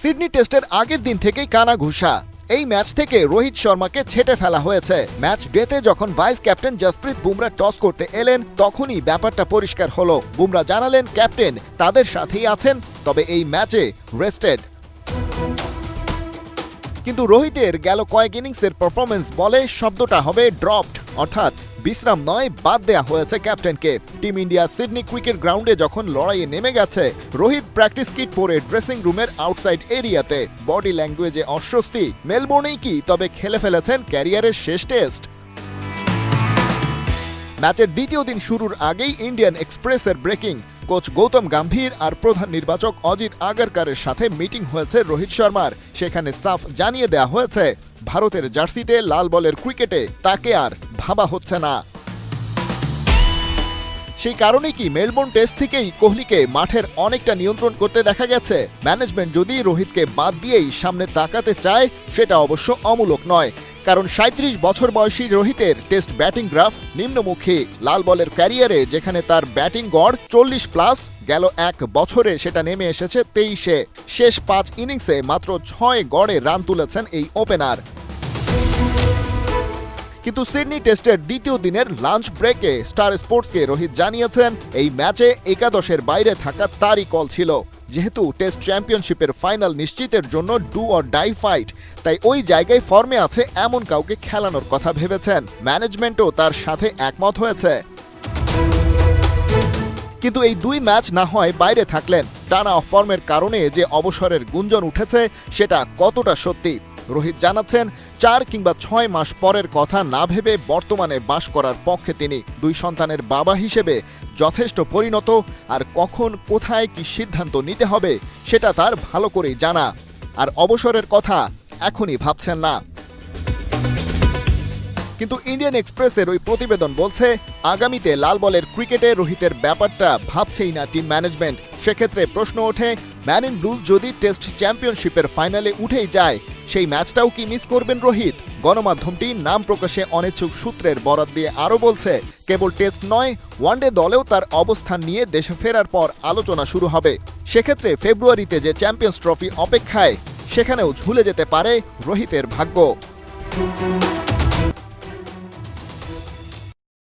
Sydney টেস্টের আগের দিন থেকেই কানাঘুষা। এই ম্যাচ থেকে রোহিত শর্মাকে ছেঁটে ফেলা হয়েছে। ম্যাচ ডেতে যখন vice captain Jasprit Bumrah toss করতে এলেন তখনই ব্যাপারটা পরিষ্কার হলো। বুমরা জানালেন ক্যাপ্টেন তাদের সাথেই আছেন, তবে এই ম্যাচে রেস্টেড। কিন্তু রোহিতের গেল কয়েক ইনিংসের পারফরমেন্স বলে শব্দটা হবে ড্রপড, অর্থাৎ বিশ্রাম নয়, বাদ দেয়া হয়েছে ক্যাপ্টেনকে। টিম ইন্ডিয়া সিডনি ক্রিকেট গ্রাউন্ডে যখন লড়াইয়ে নেমে গেছে, রোহিত প্র্যাকটিস কিট পরে ড্রেসিং রুমের আউটসাইড এরিয়াতে। বডি ল্যাঙ্গুয়েজে অস্বস্তি। মেলবোর্নেই কি তবে খেলে ফেলেছেন ক্যারিয়ারের শেষ টেস্ট? ম্যাচের দ্বিতীয় দিন শুরুর আগেই ইন্ডিয়ান এক্সপ্রেসের ব্রেকিং। কোচ গৌতম গম্ভীর আর প্রধান নির্বাচক অজিত আগারকারের সাথে মিটিং হয়েছে রোহিত শর্মার। সেখানে সাফ জানিয়ে দেওয়া হয়েছে ভারতের জার্সিতে লাল বলের ক্রিকেটে তাকে আর ভাবা হচ্ছে না। সেই কারণে কি মেলবোর্ন টেস্ট থেকেই কোহলিকে মাঠের অনেকটা নিয়ন্ত্রণ করতে দেখা গেছে। ম্যানেজমেন্ট যদি রোহিতকে বাদ দিয়েই সামনে তাকাতে চায় সেটা অবশ্য অমূলক নয়, কারণ ৩৭ বছর বয়সী রোহিতের টেস্ট ব্যাটিং গ্রাফ নিম্নমুখী। লাল বলের ক্যারিয়ারে যেখানে তার ব্যাটিং গড় ৪০+, গেল এক বছরে সেটা নেমে এসেছে ২৩-এ। শেষ ৫ ইনিংসে মাত্র ৬ গড়ে রান তুলেছেন এই ওপেনার। কিন্তু সিডনি টেস্টের দ্বিতীয় দিনের লাঞ্চ ব্রেকে স্টার স্পোর্টসকে রোহিত জানিয়েছেন এই ম্যাচে একাদশের বাইরে থাকা তারই কল ছিল। যেহেতু টেস্ট চ্যাম্পিয়নশিপের ফাইনাল নিশ্চিতের জন্য ডু অর ডাই ফাইট, তাই ওই জায়গায় ফর্মে আছে এমন কাউকে খেলানোর কথা ভেবেছেন। ম্যানেজমেন্টও তার সাথে একমত হয়েছে। কিন্তু এই ২ ম্যাচ না হয় বাইরে থাকলেন, টানা অফ ফর্মের কারণে যে অবসরের গুঞ্জন উঠেছে সেটা কতটা সত্যি? রোহিত জানাচ্ছেন ৪ কিংবা ৬ মাস পরের কথা না ভেবে বর্তমানে বাস করার পক্ষে তিনি। ২ সন্তানের বাবা হিসেবে যথেষ্ট পরিণত, আর কখন কোথায় কি সিদ্ধান্ত নিতে হবে সেটা তার ভালো করেই জানা। আর অবসরের কথা এখনই ভাবছেন না। কিন্তু ইন্ডিয়ান এক্সপ্রেসের ওই প্রতিবেদন বলছে আগামীতে লাল বলের ক্রিকেটে রোহিতের ব্যাপারটা ভাবছেই না টিম ম্যানেজমেন্ট। সেক্ষেত্রে প্রশ্ন ওঠে, ম্যান ইন ব্লুজ যদি টেস্ট চ্যাম্পিয়নশিপের ফাইনালে উঠেই যায়, সেই ম্যাচটাও কি মিস করবেন রোহিত? গণমাধ্যমটি নাম প্রকাশে অনিচ্ছুক সূত্রের বরাত দিয়ে আরও বলছে, কেবল টেস্ট নয়, ওয়ানডে দলেও তার অবস্থান নিয়ে দেশে ফেরার পর আলোচনা শুরু হবে। সেক্ষেত্রে ফেব্রুয়ারিতে যে চ্যাম্পিয়ন্স ট্রফি অপেক্ষায়, সেখানেও ঝুলে যেতে পারে রোহিতের ভাগ্য।